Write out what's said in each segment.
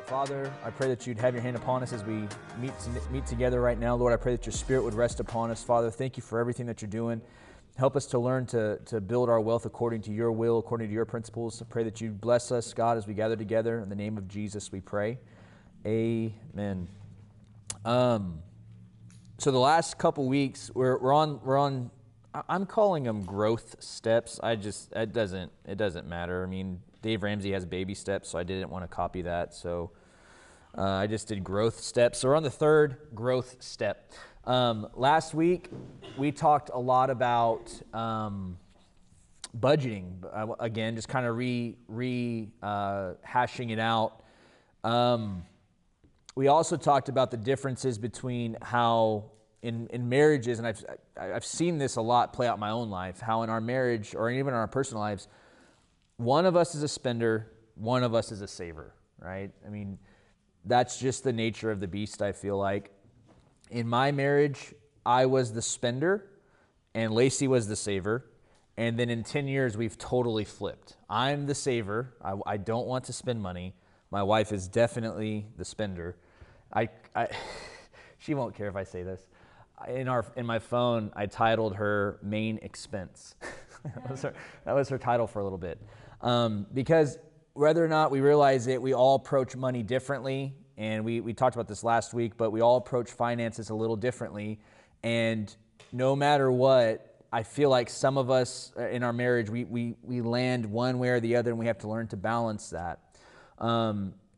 Father, I pray that you'd have your hand upon us as we meet together right now. Lord, I pray that your Spirit would rest upon us. Father, thank you for everything that you're doing. Help us to learn to build our wealth according to your will, according to your principles. I pray that you bless us, God, as we gather together. In the name of Jesus, we pray. Amen. So the last couple weeks, we're on. I'm calling them growth steps. It doesn't matter. I mean, Dave Ramsey has baby steps, so I didn't want to copy that. So I just did growth steps. So we're on the third growth step. Last week, we talked a lot about budgeting. Again, just kind of hashing it out. We also talked about the differences between how in marriages, and I've seen this a lot play out in my own life, how in our marriage or even in our personal lives, one of us is a spender, one of us is a saver, right? I mean, that's just the nature of the beast, I feel like. In my marriage, I was the spender and Lacey was the saver. And then in 10 years, we've totally flipped. I'm the saver. I don't want to spend money. My wife is definitely the spender. She won't care if I say this. In my phone, I titled her main expense. That was her title for a little bit. Because whether or not we realize it, we all approach money differently. And we talked about this last week, but we all approach finances a little differently. And no matter what, I feel like some of us in our marriage, we land one way or the other, and we have to learn to balance that.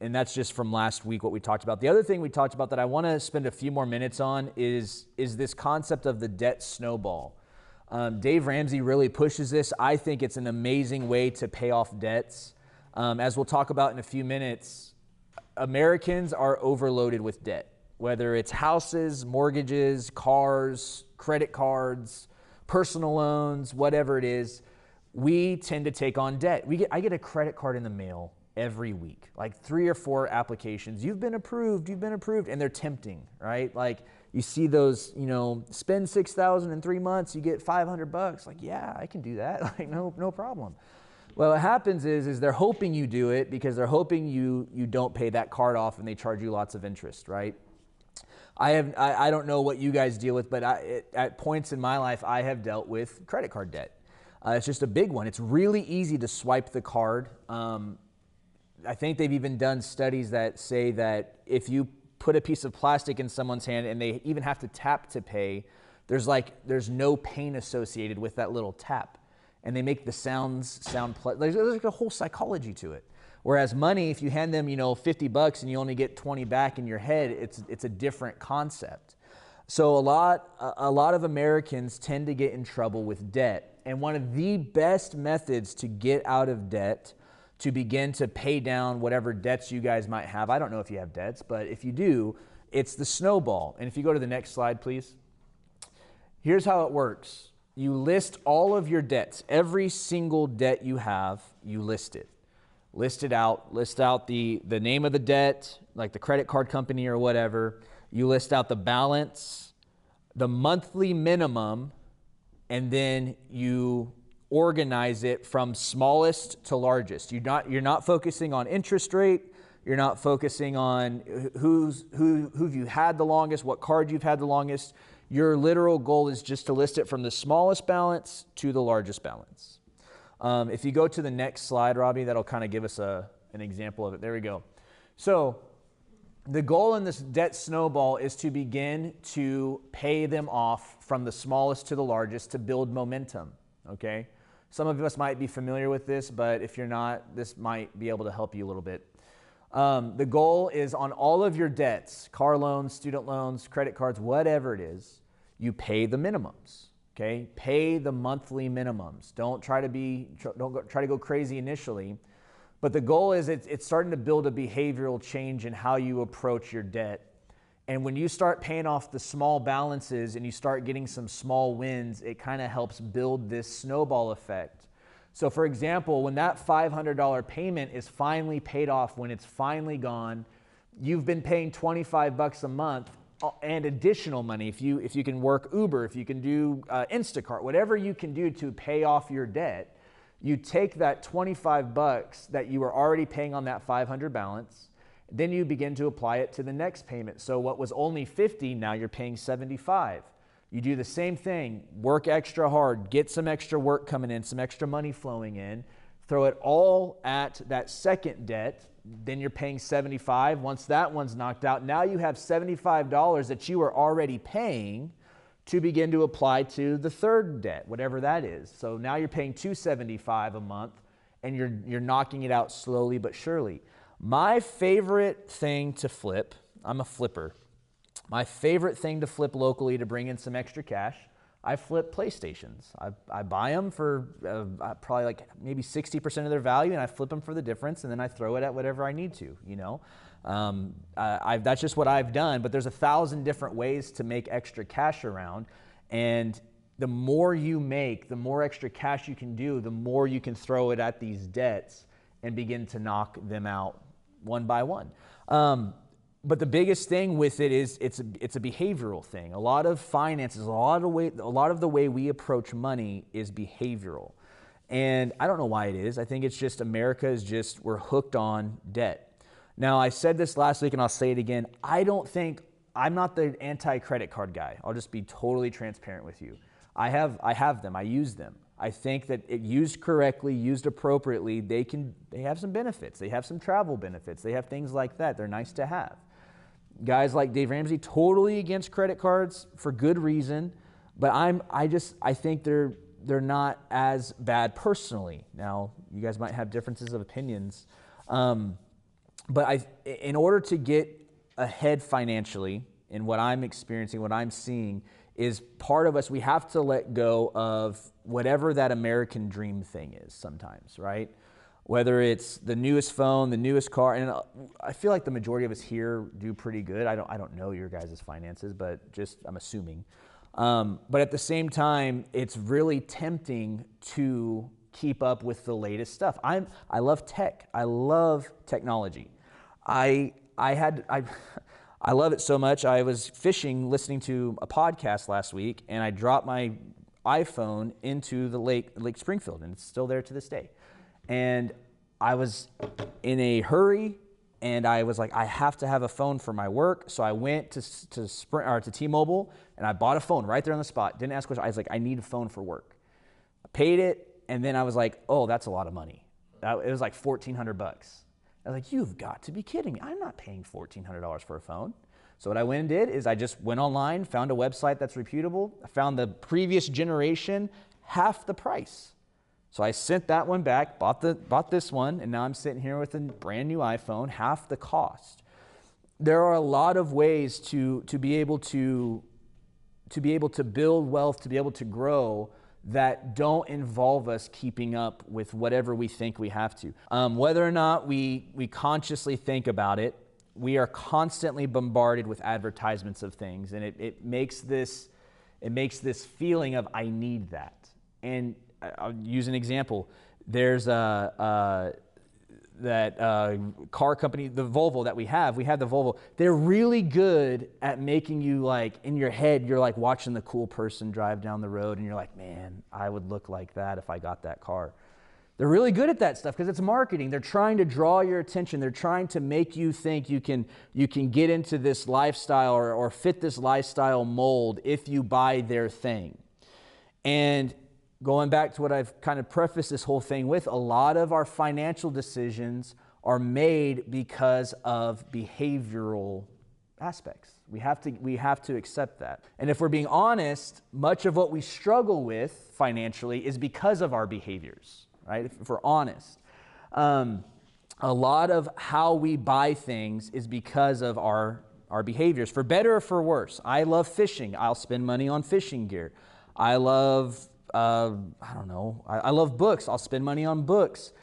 And that's just from last week, what we talked about. The other thing we talked about that I want to spend a few more minutes on is this concept of the debt snowball. Dave Ramsey really pushes this. I think it's an amazing way to pay off debts. As we'll talk about in a few minutes, Americans are overloaded with debt, whether it's houses, mortgages, cars, credit cards, personal loans, whatever it is. We tend to take on debt. I get a credit card in the mail every week, like 3 or 4 applications. You've been approved, and they're tempting, right? Like you see those, spend $6,000 in 3 months, you get $500. Like, yeah, I can do that. Like, no problem. Well, what happens is they're hoping you do it because they're hoping you don't pay that card off and they charge you lots of interest, right? I don't know what you guys deal with, but at points in my life, I have dealt with credit card debt. It's just a big one. It's really easy to swipe the card. I think they've even done studies that say that if you put a piece of plastic in someone's hand and they even have to tap to pay, there's no pain associated with that little tap. And they make the sounds sound there's like a whole psychology to it. Whereas money, if you hand them, $50 and you only get 20 back in your head, it's a different concept. So a lot of Americans tend to get in trouble with debt. And one of the best methods to get out of debt, to begin to pay down whatever debts you guys might have. I don't know if you have debts, but if you do, it's the snowball. And if you go to the next slide, please. Here's how it works. You list all of your debts. Every single debt you have, you list it. List it out. List out the name of the debt, like the credit card company or whatever. You list out the balance, the monthly minimum, and then you organize it from smallest to largest. You're not focusing on interest rate. You're not focusing on who you had the longest, what card you've had the longest. Your literal goal is just to list it from the smallest balance to the largest balance. If you go to the next slide, Robbie, that'll kind of give us an example of it. There we go. So the goal in this debt snowball is to begin to pay them off from the smallest to the largest to build momentum, okay? Some of us might be familiar with this, but if you're not, this might be able to help you a little bit. The goal is on all of your debts, car loans, student loans, credit cards, whatever it is, you pay the minimums, okay? Pay the monthly minimums. Don't try to go crazy initially, but the goal is it's starting to build a behavioral change in how you approach your debt. And when you start paying off the small balances and you start getting some small wins, it kind of helps build this snowball effect. So for example, when that $500 payment is finally paid off, when it's finally gone, you've been paying $25 a month and additional money. If you can work Uber, if you can do Instacart, whatever you can do to pay off your debt, you take that $25 that you were already paying on that 500 balance, Then you begin to apply it to the next payment. So what was only 50, now you're paying 75. You do the same thing, work extra hard, get some extra work coming in, some extra money flowing in, throw it all at that second debt, then you're paying 75. Once that one's knocked out, now you have $75 that you were already paying to begin to apply to the third debt, whatever that is. So now you're paying $275 a month, and you're knocking it out slowly but surely. My favorite thing to flip, I'm a flipper. My favorite thing to flip locally to bring in some extra cash, I flip PlayStations. I buy them for probably like maybe 60% of their value, and I flip them for the difference, and then I throw it at whatever I need to, you know. That's just what I've done, but there's 1,000 different ways to make extra cash around, and the more you make, the more extra cash you can do, the more you can throw it at these debts and begin to knock them out one by one. But the biggest thing with it is it's a behavioral thing. A lot of finances, a lot of the way we approach money is behavioral. And I don't know why it is. I think it's just we're hooked on debt. Now, I said this last week and I'll say it again. I'm not the anti-credit card guy. I'll just be totally transparent with you. I have them. I use them. I think that it used correctly, used appropriately, they have some benefits. They have some travel benefits. They have things like that. They're nice to have. Guys like Dave Ramsey, totally against credit cards for good reason, but I think they're not as bad personally. Now, you guys might have differences of opinions, but in order to get ahead financially in what I'm experiencing, what I'm seeing, is part of us, we have to let go of whatever that American dream thing is sometimes, right? Whether it's the newest phone, the newest car, and I feel like the majority of us here do pretty good. I don't know your guys' finances, but I'm assuming. But at the same time, it's really tempting to keep up with the latest stuff. I love tech. I love technology. I love it so much. I was fishing, listening to a podcast last week, and I dropped my iPhone into the Lake Springfield, and it's still there to this day. And I was in a hurry, and I was like, I have to have a phone for my work. So I went to Sprint or to T-Mobile, and I bought a phone right there on the spot. Didn't ask questions. I was like, I need a phone for work. I paid it, and then I was like, oh, that's a lot of money. It was like $1,400. I was like, you've got to be kidding me. I'm not paying $1,400 for a phone. So what I went and did is I just went online, found a website that's reputable. I found the previous generation half the price. So I sent that one back, bought this one, and now I'm sitting here with a brand new iPhone, half the cost. There are a lot of ways to be able to build wealth, to be able to grow, that don't involve us keeping up with whatever we think we have to. Whether or not we consciously think about it, we are constantly bombarded with advertisements of things, and it makes this feeling of I need that. And I'll use an example. There's that car company, the Volvo that we have the Volvo. They're really good at making you, like, in your head, you're like watching the cool person drive down the road, and you're like, man, I would look like that if I got that car. They're really good at that stuff because it's marketing. They're trying to draw your attention. They're trying to make you think you can get into this lifestyle or fit this lifestyle mold if you buy their thing. And going back to what I've kind of prefaced this whole thing with, a lot of our financial decisions are made because of behavioral aspects. We have to accept that. And if we're being honest, much of what we struggle with financially is because of our behaviors, right? If we're honest. A lot of how we buy things is because of our behaviors, for better or for worse. I love fishing. I'll spend money on fishing gear. I love I love books. I'll spend money on books.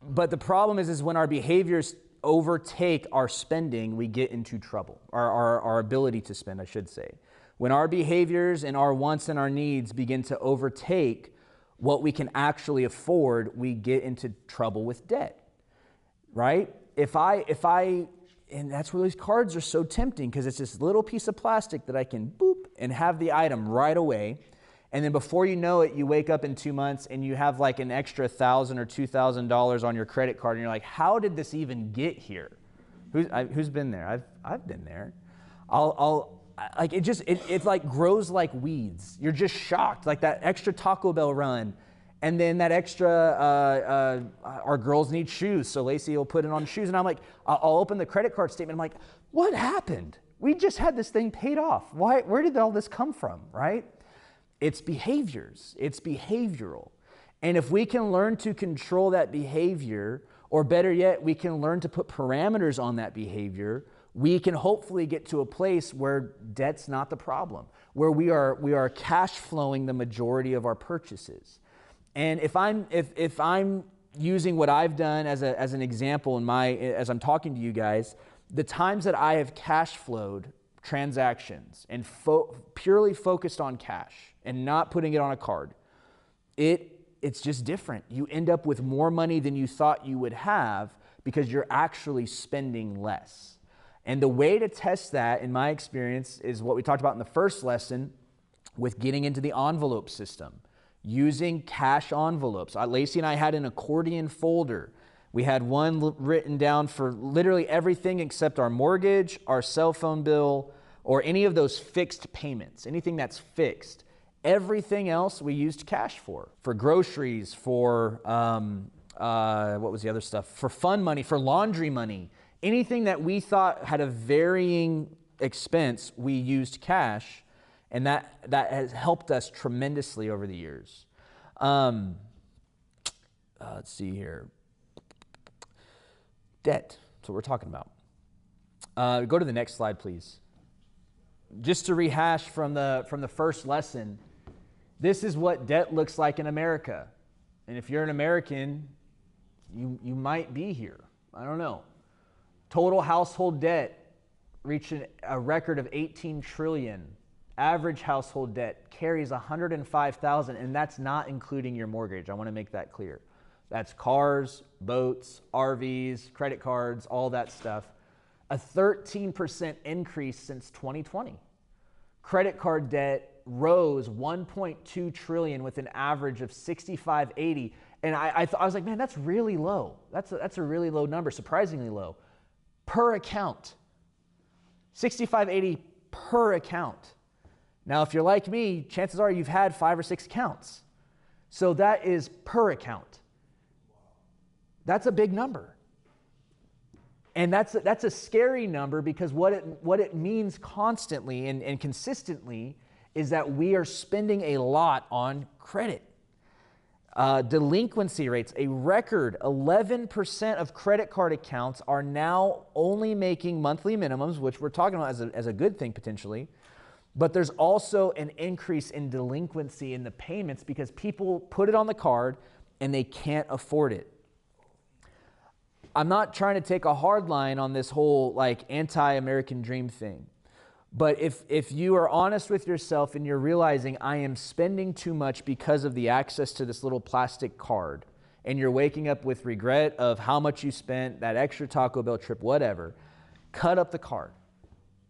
But the problem is when our behaviors overtake our spending, we get into trouble. Our ability to spend, I should say. When our behaviors and our wants and our needs begin to overtake what we can actually afford, we get into trouble with debt, right? And that's where these cards are so tempting, because it's this little piece of plastic that I can boop and have the item right away. And then before you know it, you wake up in 2 months and you have like an extra $1,000 or $2,000 on your credit card, and you're like, how did this even get here? Who's been there? I've been there. It like grows like weeds. You're just shocked, like that extra Taco Bell run, and then that extra. Our girls need shoes, so Lacey will put it on shoes, and I'm like, I'll open the credit card statement. I'm like, what happened? We just had this thing paid off. Why? Where did all this come from? Right? It's behaviors. It's behavioral, and if we can learn to control that behavior, or better yet, we can learn to put parameters on that behavior, we can hopefully get to a place where debt's not the problem, where we are cash flowing the majority of our purchases. And if I'm using what I've done as an example as I'm talking to you guys, the times that I have cash flowed transactions and purely focused on cash and not putting it on a card, it's just different. You end up with more money than you thought you would have because you're actually spending less. And the way to test that, in my experience, is what we talked about in the first lesson with getting into the envelope system, using cash envelopes. Lacey and I had an accordion folder. We had one written down for literally everything except our mortgage, our cell phone bill, or any of those fixed payments, anything that's fixed. Everything else we used cash for groceries, for what was the other stuff? For fun money, for laundry money. Anything that we thought had a varying expense, we used cash, and that has helped us tremendously over the years. Let's see here. Debt, that's what we're talking about. Go to the next slide, please. Just to rehash from the first lesson, this is what debt looks like in America. And if you're an American, you might be here. I don't know. Total household debt reached a record of 18 trillion. Average household debt carries 105,000, and that's not including your mortgage. I want to make that clear. That's cars, boats, RVs, credit cards, all that stuff. A 13% increase since 2020. Credit card debt rose 1.2 trillion with an average of 6580. And I was like, man, that's really low. That's a really low number, surprisingly low. Per account. 6580 per account. Now, if you're like me, chances are you've had 5 or 6 accounts. So that is per account. That's a big number. And that's a scary number because what it means constantly and consistently is that we are spending a lot on credit. Delinquency rates, a record 11% of credit card accounts are now only making monthly minimums, which we're talking about as a good thing potentially. But there's also an increase in delinquency in the payments because people put it on the card and they can't afford it. I'm not trying to take a hard line on this whole like anti-American dream thing. But if you are honest with yourself and you're realizing I am spending too much because of the access to this little plastic card, and you're waking up with regret of how much you spent, that extra Taco Bell trip, whatever, cut up the card.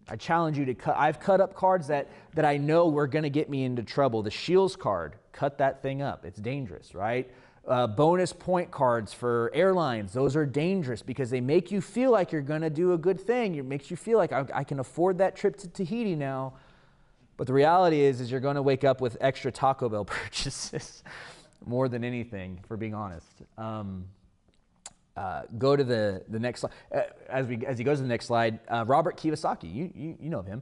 I challenge you to cut. I've cut up cards that I know were going to get me into trouble. The Shields card, cut that thing up. It's dangerous, right? Bonus point cards for airlines, those are dangerous because they make you feel like you're going to do a good thing. It makes you feel like I can afford that trip to Tahiti now. But the reality is you're going to wake up with extra Taco Bell purchases more than anything, for being honest. Go to the next slide. As he goes to the next slide, Robert Kiyosaki, you know of him.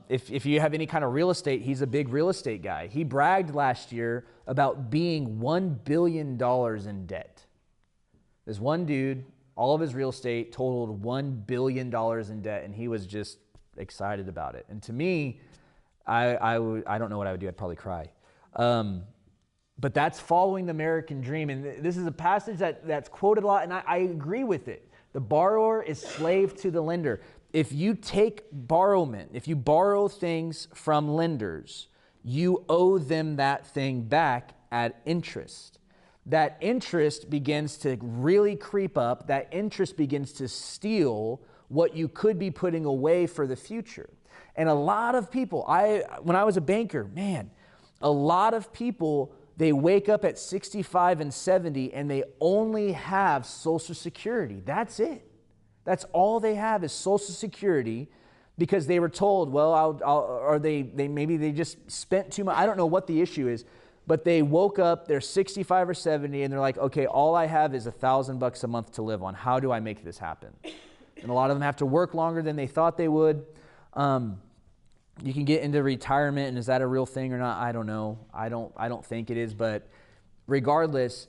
If you have any kind of real estate, he's a big real estate guy. He bragged last year about being $1 billion in debt. This one dude, all of his real estate totaled $1 billion in debt, and he was just excited about it. And to me, I don't know what I would do. I'd probably cry. But that's following the American dream. And this is a passage that's quoted a lot, and I agree with it. The borrower is slave to the lender. If you take borrowment, if you borrow things from lenders, you owe them that thing back at interest. That interest begins to really creep up. That interest begins to steal what you could be putting away for the future. And a lot of people, when I was a banker, man, a lot of people, they wake up at 65 and 70 and they only have Social Security. That's it. That's all they have is Social Security, because they were told, well, or maybe they just spent too much. I don't know what the issue is, but they woke up, they're 65 or 70, and they're like, okay, all I have is $1,000 a month to live on. How do I make this happen? And a lot of them have to work longer than they thought they would. You can get into retirement, and is that a real thing or not? I don't know. I don't think it is, but regardless,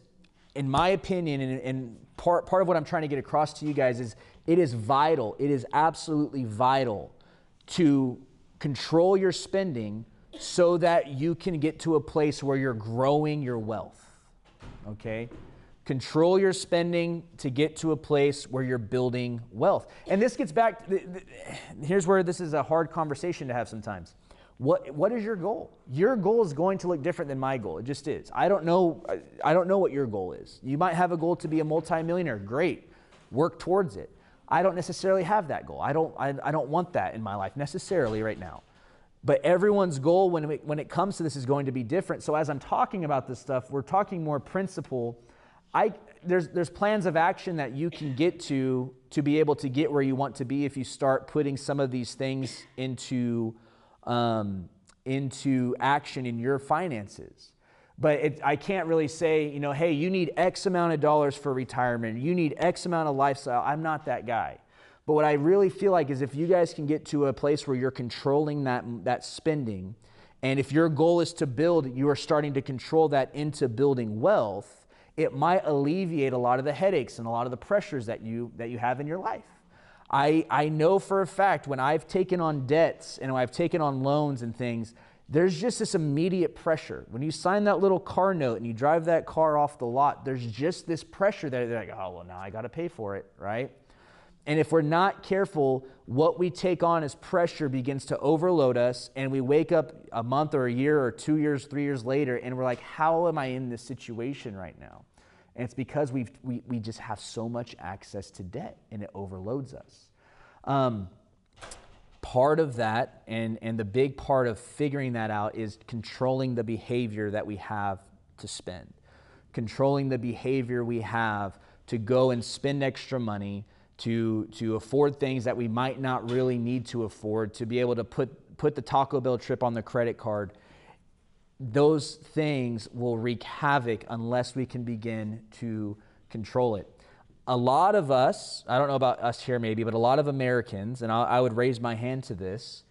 in my opinion, and part of what I'm trying to get across to you guys is it is vital. It is absolutely vital to control your spending so that you can get to a place where you're growing your wealth, okay? Control your spending to get to a place where you're building wealth. And this gets back, here's where this is a hard conversation to have sometimes. What is your goal? Your goal is going to look different than my goal. It just is. I don't know what your goal is. You might have a goal to be a multimillionaire. Great. Work towards it. I don't necessarily have that goal. I don't want that in my life necessarily right now. But everyone's goal when it comes to this is going to be different. So as I'm talking about this stuff, we're talking more principle. There's plans of action that you can get to be able to get where you want to be if you start putting some of these things into action in your finances. But I can't really say, hey, you need X amount of dollars for retirement. You need X amount of lifestyle. I'm not that guy. But what I really feel like is if you guys can get to a place where you're controlling that spending, and if your goal is to build, you are starting to control that into building wealth, it might alleviate a lot of the headaches and a lot of the pressures that you have in your life. I know for a fact when I've taken on debts and when I've taken on loans and things, there's just this immediate pressure. When you sign that little car note and you drive that car off the lot, there's just this pressure that they're like, oh, well, now I got to pay for it, right? And if we're not careful, what we take on as pressure begins to overload us, and we wake up a month or a year or 2 years, 3 years later, and we're like, how am I in this situation right now? And it's because we just have so much access to debt, and it overloads us. Part of that, and the big part of figuring that out, is controlling the behavior that we have to spend. Controlling the behavior we have to go and spend extra money, to afford things that we might not really need to afford, to be able to put the Taco Bell trip on the credit card. Those things will wreak havoc unless we can begin to control it. A lot of us, I don't know about us here maybe, but a lot of Americans, and I would raise my hand to this,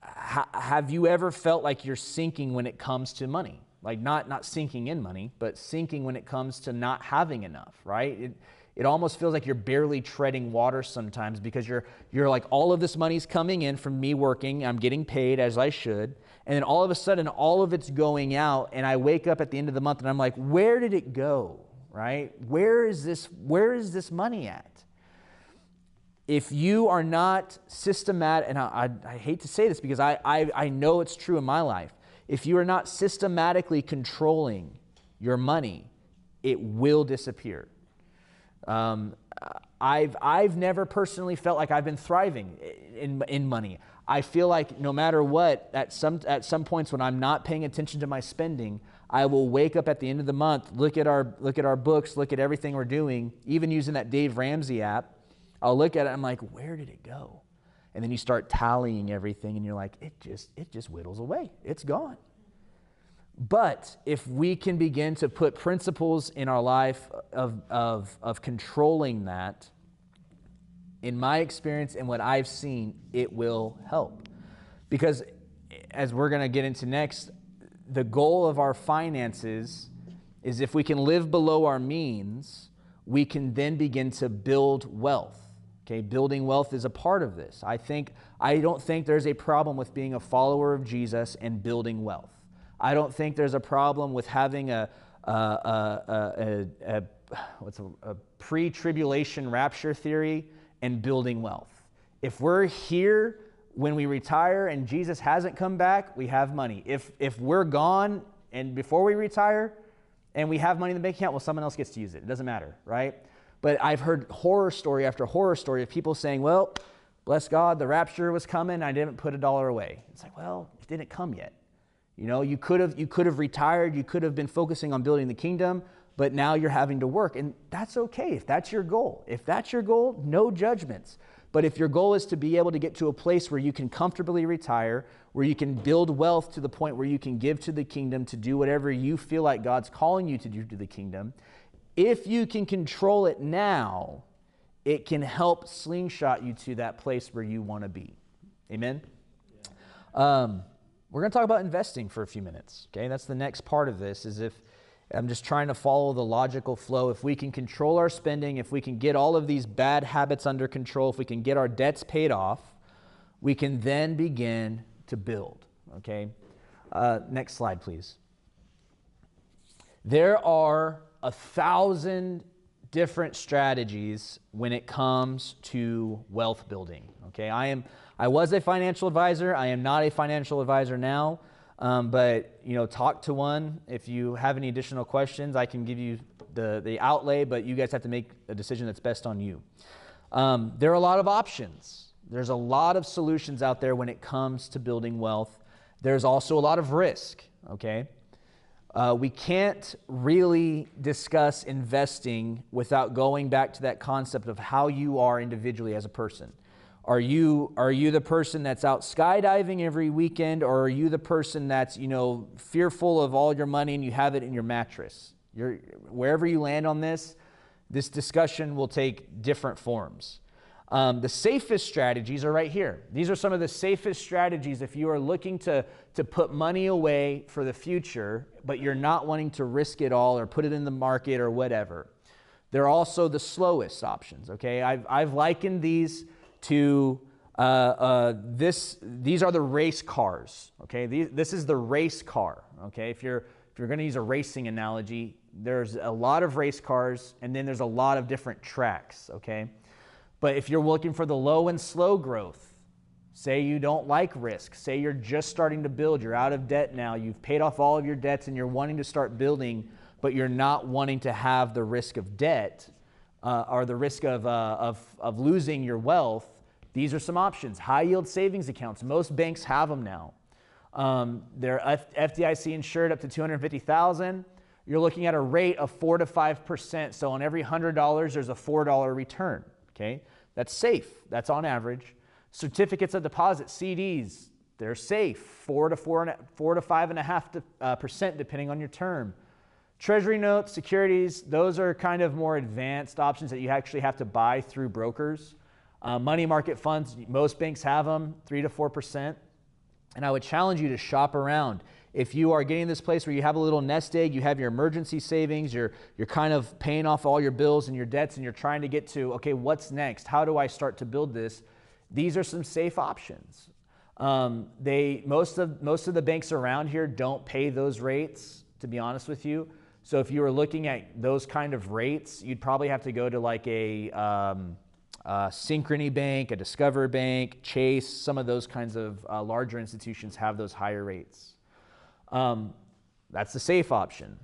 have you ever felt like you're sinking when it comes to money? Like not sinking in money, but sinking when it comes to not having enough, right? It almost feels like you're barely treading water sometimes because you're like, all of this money's coming in from me working, I'm getting paid as I should, and then all of a sudden all of it's going out, and I wake up at the end of the month and I'm like, where did it go, right? Where is this money at? If you are not systematic, and I hate to say this because I know it's true in my life, if you are not systematically controlling your money, it will disappear. I've never personally felt like I've been thriving in money. I feel like no matter what, at some points when I'm not paying attention to my spending, I will wake up at the end of the month, look at our books, look at everything we're doing, even using that Dave Ramsey app. I'll look at it, I'm like, where did it go? And then you start tallying everything, and you're like, it just whittles away. It's gone. But if we can begin to put principles in our life of controlling that, in my experience and what I've seen, it will help. Because as we're going to get into next, the goal of our finances is if we can live below our means, we can then begin to build wealth. Okay, building wealth is a part of this. I don't think there's a problem with being a follower of Jesus and building wealth. I don't think there's a problem with having a pre-tribulation rapture theory and building wealth. If we're here when we retire and Jesus hasn't come back, we have money. If we're gone and before we retire and we have money in the bank account, well, someone else gets to use it. It doesn't matter, right? But I've heard horror story after horror story of people saying, well, bless God, the rapture was coming, I didn't put $1 away. It's like, well, it didn't come yet. You know, you could have retired, you could have been focusing on building the kingdom, but now you're having to work. And that's okay if that's your goal. If that's your goal, no judgments. But if your goal is to be able to get to a place where you can comfortably retire, where you can build wealth to the point where you can give to the kingdom to do whatever you feel like God's calling you to do to the kingdom, if you can control it now, it can help slingshot you to that place where you want to be. Amen? Yeah. We're going to talk about investing for a few minutes. Okay, that's the next part of this. Is if I'm just trying to follow the logical flow. If we can control our spending, if we can get all of these bad habits under control, if we can get our debts paid off, we can then begin to build. Okay, next slide, please. There are 1,000 different strategies when it comes to wealth building. Okay, I was a financial advisor. I am not a financial advisor now, but talk to one. If you have any additional questions, I can give you the outlay, but you guys have to make a decision that's best on you. There are a lot of options. There's a lot of solutions out there when it comes to building wealth. There's also a lot of risk. Okay. We can't really discuss investing without going back to that concept of how you are individually as a person. Are you the person that's out skydiving every weekend, or are you the person that's, fearful of all your money and you have it in your mattress? Wherever you land on this discussion will take different forms. The safest strategies are right here. These are some of the safest strategies if you are looking to put money away for the future, but you're not wanting to risk it all or put it in the market or whatever. They're also the slowest options, okay? I've likened these to these are the race cars, okay? This is the race car, okay? If you're going to use a racing analogy, there's a lot of race cars, and then there's a lot of different tracks, okay? But if you're looking for the low and slow growth, say you don't like risk, say you're just starting to build, you're out of debt now, you've paid off all of your debts and you're wanting to start building, but you're not wanting to have the risk of debt or the risk of losing your wealth, these are some options. High yield savings accounts, most banks have them now. They're FDIC insured up to $250,000. You're looking at a rate of 4 to 5%. So on every $100, there's a $4 return. Okay, that's safe. That's on average. Certificates of deposit, CDs, they're safe. 4 to 5.5% depending on your term. Treasury notes, securities, those are kind of more advanced options that you actually have to buy through brokers. Money market funds, most banks have them, 3 to 4%. And I would challenge you to shop around. If you are getting to this place where you have a little nest egg, you have your emergency savings, you're kind of paying off all your bills and your debts, and you're trying to get to, okay, what's next? How do I start to build this? These are some safe options. Most of the banks around here don't pay those rates, to be honest with you. So if you were looking at those kind of rates, you'd probably have to go to like a Synchrony Bank, a Discover Bank, Chase. Some of those kinds of larger institutions have those higher rates. That's the safe option.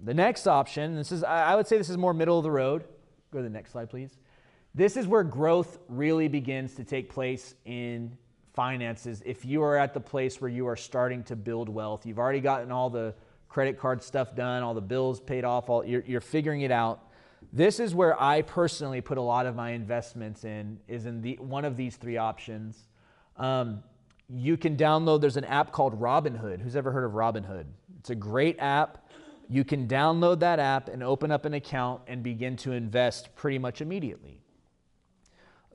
The next option, I would say this is more middle of the road. Go to the next slide, please. This is where growth really begins to take place in finances. If you are at the place where you are starting to build wealth, you've already gotten all the credit card stuff done, all the bills paid off, you're figuring it out. This is where I personally put a lot of my investments in, is in one of these three options. You can download, there's an app called Robinhood. Who's ever heard of Robinhood? It's a great app. You can download that app and open up an account and begin to invest pretty much immediately.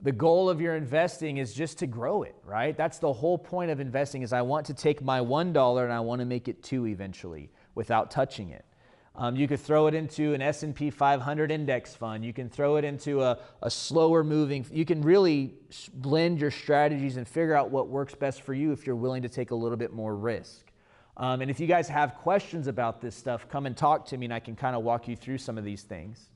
The goal of your investing is just to grow it, right? That's the whole point of investing, is I want to take my $1 and I want to make it $2 eventually without touching it. You could throw it into an S&P 500 index fund. You can throw it into a slower moving. You can really blend your strategies and figure out what works best for you if you're willing to take a little bit more risk. And if you guys have questions about this stuff, come and talk to me and I can kind of walk you through some of these things.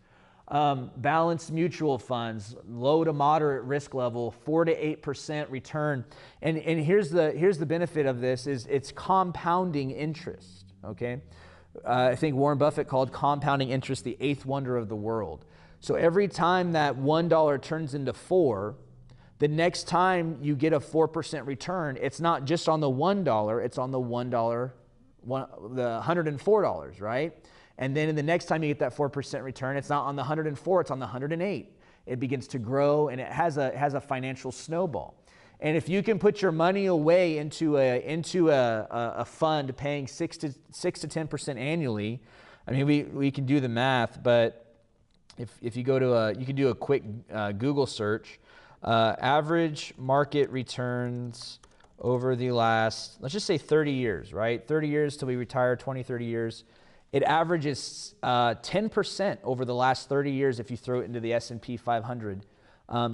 Balanced mutual funds, low to moderate risk level, 4 to 8% return. And here's the benefit of this is it's compounding interest, okay? I think Warren Buffett called compounding interest the 8th wonder of the world. So every time that $1 turns into 4, the next time you get a 4% return, it's not just on the $1, it's on the $1, the $104, right? And then in the next time you get that 4% return, it's not on the 104, it's on the 108. It begins to grow, and it has a financial snowball. And if you can put your money away into a fund paying 6 to 10% annually, I mean, we can do the math, but if you go to you can do a quick Google search, average market returns over the last, let's just say 30 years, right? 30 years till we retire, 20, 30 years. It averages 10% over the last 30 years if you throw it into the S&P 500.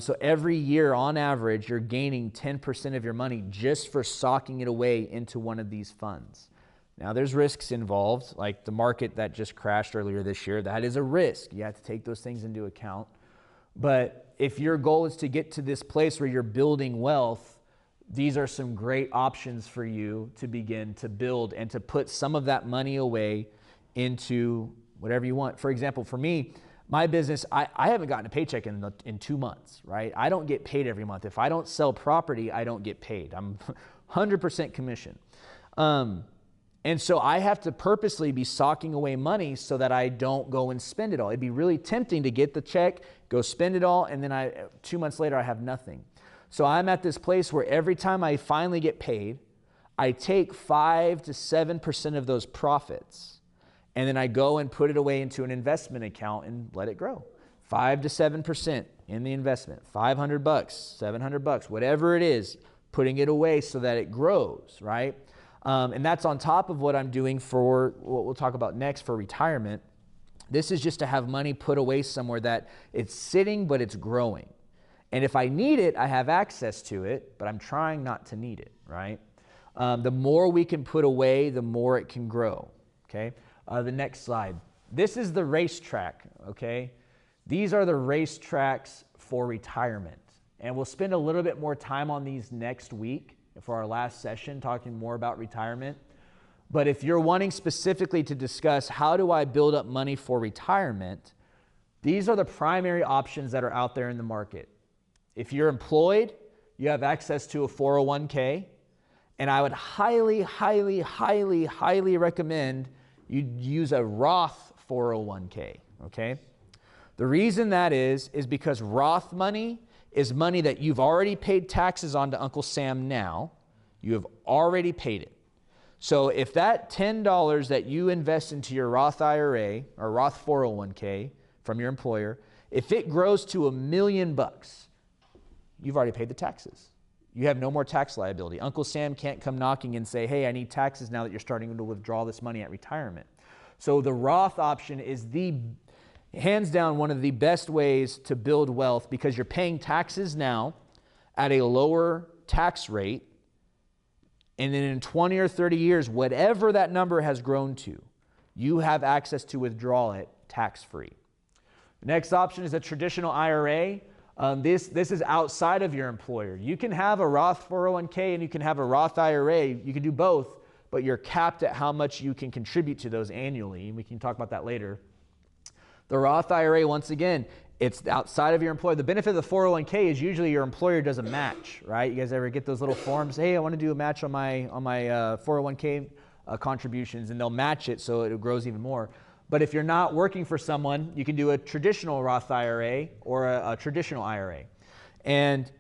So every year, on average, you're gaining 10% of your money just for socking it away into one of these funds. Now, there's risks involved, like the market that just crashed earlier this year. That is a risk. You have to take those things into account. But if your goal is to get to this place where you're building wealth, these are some great options for you to begin to build and to put some of that money away into whatever you want. For example, for me, my business, I haven't gotten a paycheck in 2 months, right? I don't get paid every month. If I don't sell property, I don't get paid. I'm 100% commission. And so I have to purposely be socking away money so that I don't go and spend it all. It'd be really tempting to get the check, go spend it all, and then 2 months later, I have nothing. So I'm at this place where every time I finally get paid, I take 5 to 7% of those profits, and then I go and put it away into an investment account and let it grow. 5 to 7% in the investment, $500, $700, whatever it is, putting it away so that it grows, right? And that's on top of what I'm doing for what we'll talk about next for retirement. This is just to have money put away somewhere that it's sitting, but it's growing. And if I need it, I have access to it, but I'm trying not to need it, right? The more we can put away, the more it can grow, okay? The next slide. This is the racetrack, okay? These are the racetracks for retirement. And we'll spend a little bit more time on these next week for our last session, talking more about retirement. But if you're wanting specifically to discuss how do I build up money for retirement, these are the primary options that are out there in the market. If you're employed, you have access to a 401k, and I would highly, highly, highly, highly recommend you use a Roth 401k, okay? The reason that is because Roth money is money that you've already paid taxes on to Uncle Sam now. You have already paid it. So if that $10 that you invest into your Roth IRA or Roth 401k from your employer, if it grows to $1 million, you've already paid the taxes. You have no more tax liability. Uncle Sam can't come knocking and say, hey, I need taxes now that you're starting to withdraw this money at retirement. So the Roth option is hands down one of the best ways to build wealth because you're paying taxes now at a lower tax rate, and then in 20 or 30 years, whatever that number has grown to, you have access to withdraw it tax-free. The next option is a traditional IRA. This is outside of your employer. You can have a Roth 401k and you can have a Roth IRA. You can do both, but you're capped at how much you can contribute to those annually. And we can talk about that later. The Roth IRA, once again, it's outside of your employer. The benefit of the 401k is usually your employer does a match, right? You guys ever get those little forms? Hey, I want to do a match on my 401k contributions, and they'll match it so it grows even more. But if you're not working for someone, you can do a traditional Roth IRA or a traditional IRA. And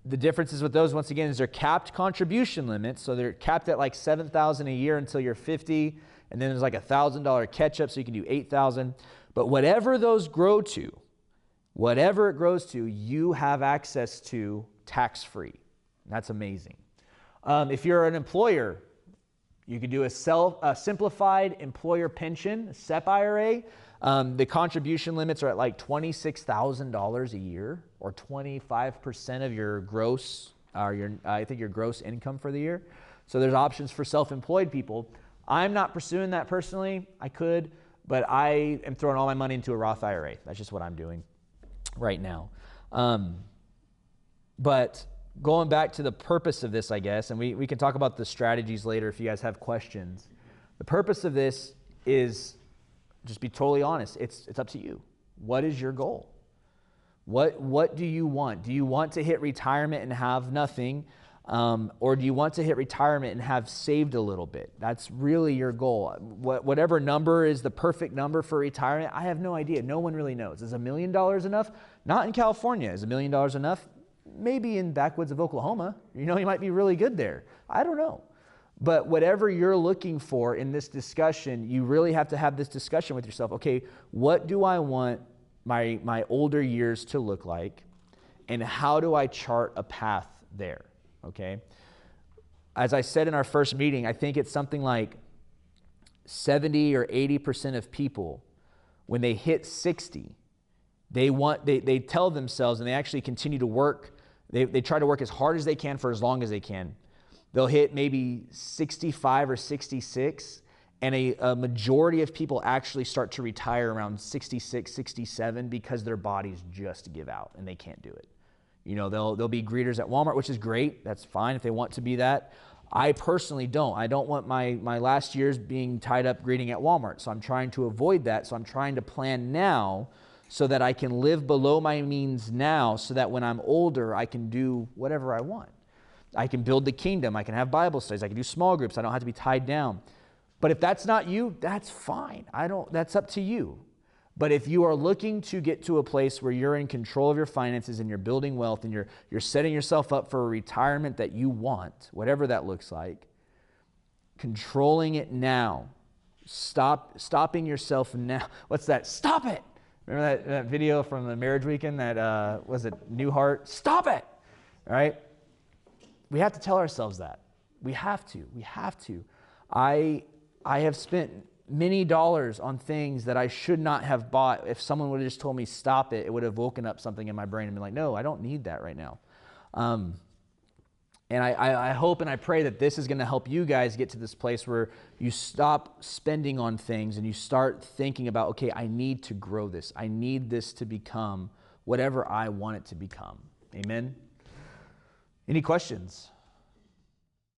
the differences with those, once again, is they're capped contribution limits. So they're capped at like $7,000 a year until you're 50, and then there's like a $1,000 catch-up, so you can do $8,000. But whatever those grow to, whatever it grows to, you have access to tax-free. That's amazing. If you're an employer, you can do a simplified employer pension, a SEP IRA. The contribution limits are at like $26,000 a year, or 25% of your gross, I think your gross income for the year. So there's options for self-employed people. I'm not pursuing that personally. I could, but I am throwing all my money into a Roth IRA. That's just what I'm doing right now. But going back to the purpose of this, I guess, and we can talk about the strategies later if you guys have questions. The purpose of this is, just be totally honest, it's up to you. What is your goal? What do you want? Do you want to hit retirement and have nothing? Or do you want to hit retirement and have saved a little bit? That's really your goal. Whatever number is the perfect number for retirement, I have no idea. No one really knows. Is $1 million enough? Not in California. Is $1 million enough? Maybe in backwoods of Oklahoma. You might be really good there. I don't know. But whatever you're looking for in this discussion, you really have to have this discussion with yourself. Okay, what do I want my older years to look like? And how do I chart a path there? Okay. As I said in our first meeting, I think it's something like 70 or 80% of people, when they hit 60, they tell themselves, and they actually continue to work. They try to work as hard as they can for as long as they can. They'll hit maybe 65 or 66, and a majority of people actually start to retire around 66, 67 because their bodies just give out and they can't do it. They'll be greeters at Walmart, which is great. That's fine if they want to be that. I personally don't. I don't want my last years being tied up greeting at Walmart. So I'm trying to avoid that. So I'm trying to plan now so that I can live below my means now, so that when I'm older, I can do whatever I want. I can build the kingdom. I can have Bible studies. I can do small groups. I don't have to be tied down. But if that's not you, that's fine. That's up to you. But if you are looking to get to a place where you're in control of your finances and you're building wealth and you're setting yourself up for a retirement that you want, whatever that looks like, controlling it now, stopping yourself now. What's that? Stop it. Remember that video from the marriage weekend that, was it Newhart? Stop it. All right. We have to tell ourselves that. We have to. I have spent many dollars on things that I should not have bought. If someone would have just told me stop it, it would have woken up something in my brain and been like, no, I don't need that right now. And I hope and I pray that this is going to help you guys get to this place where you stop spending on things and you start thinking about, okay, I need to grow this. I need this to become whatever I want it to become. Amen? Any questions?